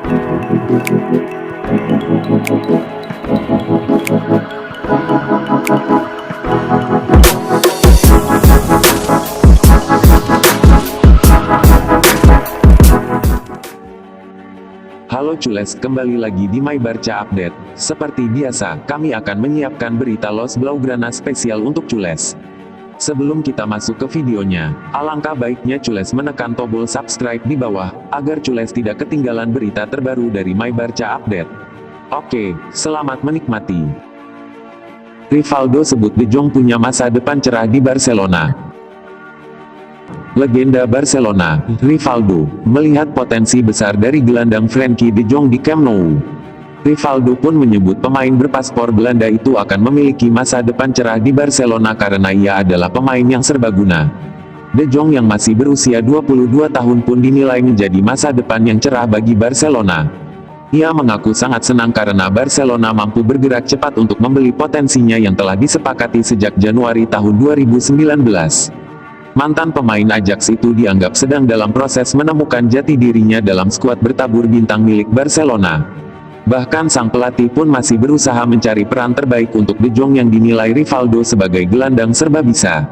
Halo Cules, kembali lagi di My Barca Update. Seperti biasa, kami akan menyiapkan berita Los Blaugrana spesial untuk Cules. Sebelum kita masuk ke videonya, alangkah baiknya Cules menekan tombol subscribe di bawah, agar Cules tidak ketinggalan berita terbaru dari My Barca Update. Oke, selamat menikmati. Rivaldo sebut De Jong punya masa depan cerah di Barcelona. Legenda Barcelona, Rivaldo, melihat potensi besar dari gelandang Frenkie de Jong di Camp Nou. Rivaldo pun menyebut pemain berpaspor Belanda itu akan memiliki masa depan cerah di Barcelona karena ia adalah pemain yang serbaguna. De Jong yang masih berusia 22 tahun pun dinilai menjadi masa depan yang cerah bagi Barcelona. Ia mengaku sangat senang karena Barcelona mampu bergerak cepat untuk membeli potensinya yang telah disepakati sejak Januari tahun 2019. Mantan pemain Ajax itu dianggap sedang dalam proses menemukan jati dirinya dalam skuad bertabur bintang milik Barcelona. Bahkan sang pelatih pun masih berusaha mencari peran terbaik untuk De Jong yang dinilai Rivaldo sebagai gelandang serba bisa.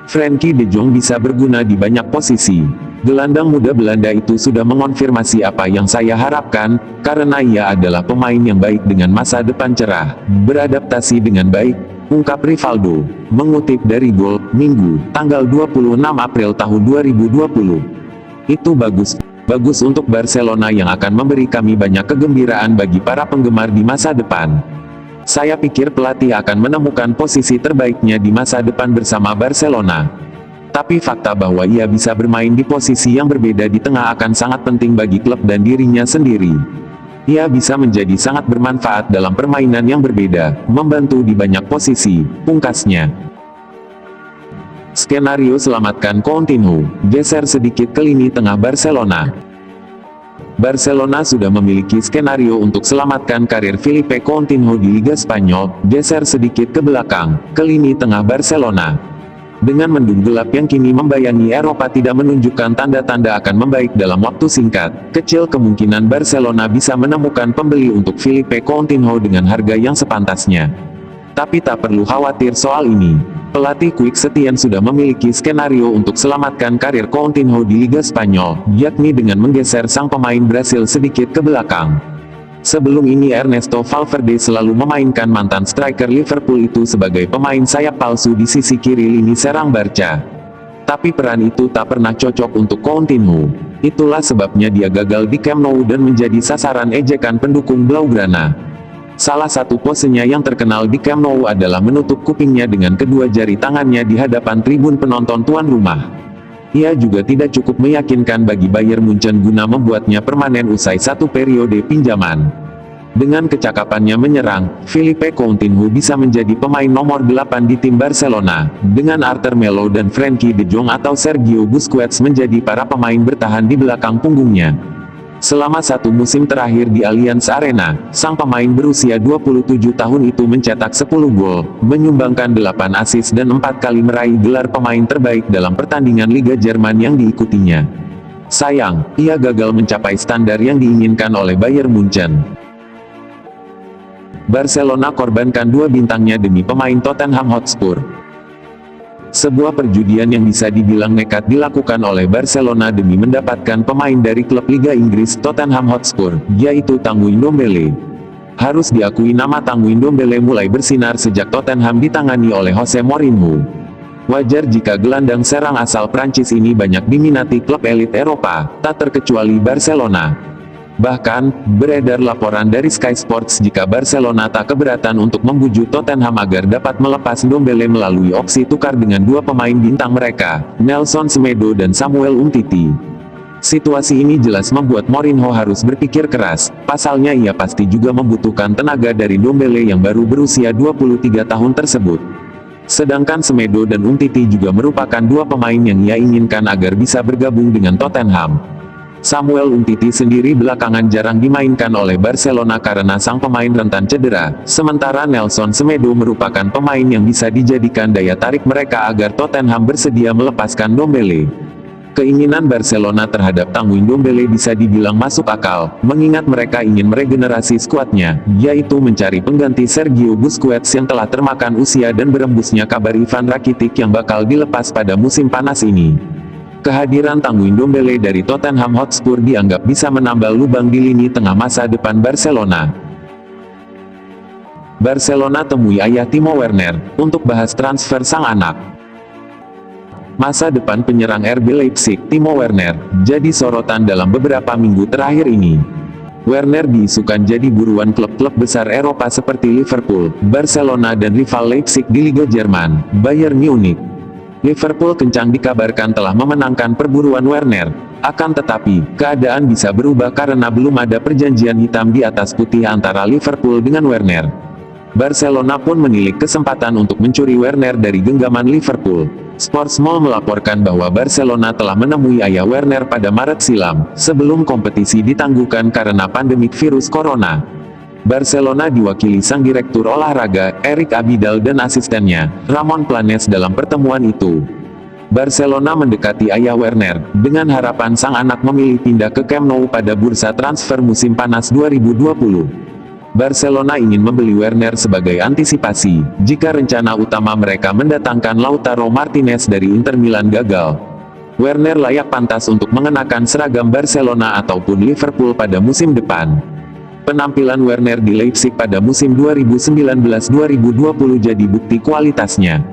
Frenkie de Jong bisa berguna di banyak posisi. Gelandang muda Belanda itu sudah mengonfirmasi apa yang saya harapkan, karena ia adalah pemain yang baik dengan masa depan cerah, beradaptasi dengan baik, ungkap Rivaldo, mengutip dari Goal, Minggu, tanggal 26 April tahun 2020. Itu bagus untuk Barcelona yang akan memberi kami banyak kegembiraan bagi para penggemar di masa depan. Saya pikir pelatih akan menemukan posisi terbaiknya di masa depan bersama Barcelona. Tapi fakta bahwa ia bisa bermain di posisi yang berbeda di tengah akan sangat penting bagi klub dan dirinya sendiri. Ia bisa menjadi sangat bermanfaat dalam permainan yang berbeda, membantu di banyak posisi, pungkasnya. Skenario selamatkan Coutinho, geser sedikit ke lini tengah Barcelona. Barcelona sudah memiliki skenario untuk selamatkan karir Philippe Coutinho di Liga Spanyol, geser sedikit ke belakang, ke lini tengah Barcelona. Dengan mendung gelap yang kini membayangi Eropa tidak menunjukkan tanda-tanda akan membaik dalam waktu singkat, kecil kemungkinan Barcelona bisa menemukan pembeli untuk Philippe Coutinho dengan harga yang sepantasnya. Tapi tak perlu khawatir soal ini. Pelatih Quick Setien sudah memiliki skenario untuk selamatkan karir Coutinho di Liga Spanyol, yakni dengan menggeser sang pemain Brasil sedikit ke belakang. Sebelum ini Ernesto Valverde selalu memainkan mantan striker Liverpool itu sebagai pemain sayap palsu di sisi kiri lini serang Barca. Tapi peran itu tak pernah cocok untuk Coutinho. Itulah sebabnya dia gagal di Camp Nou dan menjadi sasaran ejekan pendukung Blaugrana. Salah satu posenya yang terkenal di Camp Nou adalah menutup kupingnya dengan kedua jari tangannya di hadapan tribun penonton tuan rumah. Ia juga tidak cukup meyakinkan bagi Bayern Munchen guna membuatnya permanen usai satu periode pinjaman. Dengan kecakapannya menyerang, Philippe Coutinho bisa menjadi pemain nomor 8 di tim Barcelona, dengan Arthur Melo dan Frenkie de Jong atau Sergio Busquets menjadi para pemain bertahan di belakang punggungnya. Selama satu musim terakhir di Allianz Arena, sang pemain berusia 27 tahun itu mencetak 10 gol, menyumbangkan 8 assist dan 4 kali meraih gelar pemain terbaik dalam pertandingan Liga Jerman yang diikutinya. Sayang, ia gagal mencapai standar yang diinginkan oleh Bayern Munchen. Barcelona korbankan dua bintangnya demi pemain Tottenham Hotspur. Sebuah perjudian yang bisa dibilang nekat dilakukan oleh Barcelona demi mendapatkan pemain dari klub Liga Inggris Tottenham Hotspur, yaitu Tanguy Ndombele. Harus diakui nama Tanguy Ndombele mulai bersinar sejak Tottenham ditangani oleh Jose Mourinho. Wajar jika gelandang serang asal Prancis ini banyak diminati klub elit Eropa, tak terkecuali Barcelona. Bahkan, beredar laporan dari Sky Sports jika Barcelona tak keberatan untuk membujuk Tottenham agar dapat melepas Ndombele melalui opsi tukar dengan dua pemain bintang mereka, Nelson Semedo dan Samuel Umtiti. Situasi ini jelas membuat Mourinho harus berpikir keras, pasalnya ia pasti juga membutuhkan tenaga dari Ndombele yang baru berusia 23 tahun tersebut. Sedangkan Semedo dan Umtiti juga merupakan dua pemain yang ia inginkan agar bisa bergabung dengan Tottenham. Samuel Umtiti sendiri belakangan jarang dimainkan oleh Barcelona karena sang pemain rentan cedera, sementara Nelson Semedo merupakan pemain yang bisa dijadikan daya tarik mereka agar Tottenham bersedia melepaskan Ndombele. Keinginan Barcelona terhadap Tanguy Ndombele bisa dibilang masuk akal, mengingat mereka ingin meregenerasi skuadnya, yaitu mencari pengganti Sergio Busquets yang telah termakan usia dan berembusnya kabar Ivan Rakitic yang bakal dilepas pada musim panas ini. Kehadiran Tanguy Ndombele dari Tottenham Hotspur dianggap bisa menambal lubang di lini tengah masa depan Barcelona. Barcelona temui ayah Timo Werner, untuk bahas transfer sang anak. Masa depan penyerang RB Leipzig, Timo Werner, jadi sorotan dalam beberapa minggu terakhir ini. Werner diisukan jadi buruan klub-klub besar Eropa seperti Liverpool, Barcelona dan rival Leipzig di Liga Jerman, Bayern Munich. Liverpool kencang dikabarkan telah memenangkan perburuan Werner. Akan tetapi, keadaan bisa berubah karena belum ada perjanjian hitam di atas putih antara Liverpool dengan Werner. Barcelona pun menilik kesempatan untuk mencuri Werner dari genggaman Liverpool. Sportsmall melaporkan bahwa Barcelona telah menemui ayah Werner pada Maret silam, sebelum kompetisi ditangguhkan karena pandemik virus corona. Barcelona diwakili sang direktur olahraga, Eric Abidal dan asistennya, Ramon Planes dalam pertemuan itu. Barcelona mendekati ayah Werner, dengan harapan sang anak memilih pindah ke Camp Nou pada bursa transfer musim panas 2020. Barcelona ingin membeli Werner sebagai antisipasi, jika rencana utama mereka mendatangkan Lautaro Martinez dari Inter Milan gagal. Werner layak pantas untuk mengenakan seragam Barcelona ataupun Liverpool pada musim depan. Penampilan Werner di Leipzig pada musim 2019-2020 jadi bukti kualitasnya.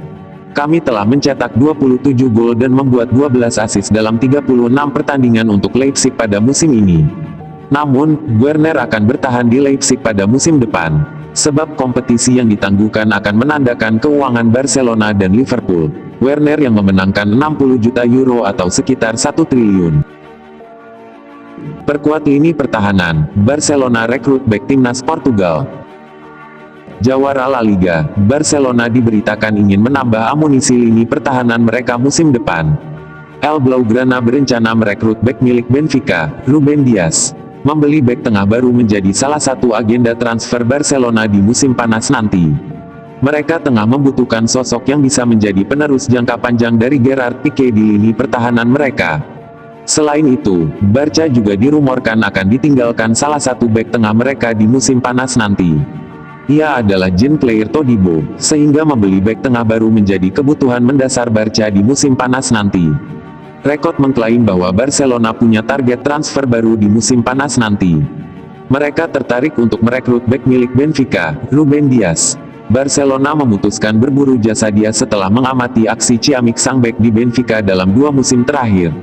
Kami telah mencetak 27 gol dan membuat 12 assist dalam 36 pertandingan untuk Leipzig pada musim ini. Namun, Werner akan bertahan di Leipzig pada musim depan, sebab kompetisi yang ditangguhkan akan menandakan keuangan Barcelona dan Liverpool. Werner yang memenangkan 60 juta euro atau sekitar 1 triliun. Perkuat lini pertahanan, Barcelona rekrut bek timnas Portugal. Jawara La Liga, Barcelona diberitakan ingin menambah amunisi lini pertahanan mereka musim depan. El Blaugrana berencana merekrut bek milik Benfica, Ruben Dias. Membeli bek tengah baru menjadi salah satu agenda transfer Barcelona di musim panas nanti. Mereka tengah membutuhkan sosok yang bisa menjadi penerus jangka panjang dari Gerard Pique di lini pertahanan mereka. Selain itu, Barca juga dirumorkan akan ditinggalkan salah satu bek tengah mereka di musim panas nanti. Ia adalah Jean-Pierre Todibo, sehingga membeli bek tengah baru menjadi kebutuhan mendasar Barca di musim panas nanti. Rekod mengklaim bahwa Barcelona punya target transfer baru di musim panas nanti. Mereka tertarik untuk merekrut bek milik Benfica, Ruben Dias. Barcelona memutuskan berburu jasa Dias setelah mengamati aksi ciamik sang bek di Benfica dalam 2 musim terakhir.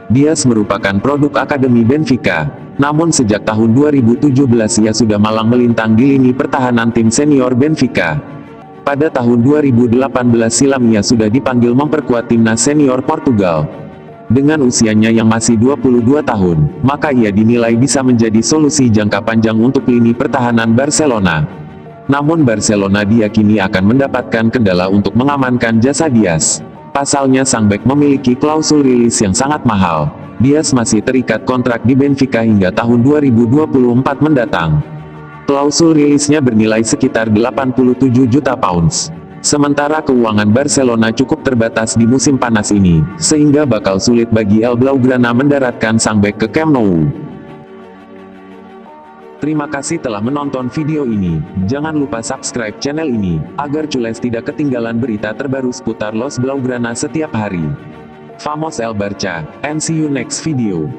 Dias merupakan produk akademi Benfica. Namun sejak tahun 2017 ia sudah malang melintang di lini pertahanan tim senior Benfica. Pada tahun 2018 silam ia sudah dipanggil memperkuat timnas senior Portugal. Dengan usianya yang masih 22 tahun, maka ia dinilai bisa menjadi solusi jangka panjang untuk lini pertahanan Barcelona. Namun Barcelona diyakini akan mendapatkan kendala untuk mengamankan jasa Dias. Pasalnya sang bek memiliki klausul rilis yang sangat mahal. Dias masih terikat kontrak di Benfica hingga tahun 2024 mendatang. Klausul rilisnya bernilai sekitar 87 juta pounds. Sementara keuangan Barcelona cukup terbatas di musim panas ini, sehingga bakal sulit bagi El Blaugrana mendaratkan sang bek ke Camp Nou. Terima kasih telah menonton video ini. Jangan lupa subscribe channel ini, agar cules tidak ketinggalan berita terbaru seputar Los Blaugrana setiap hari. Vamos El Barca, and see you next video.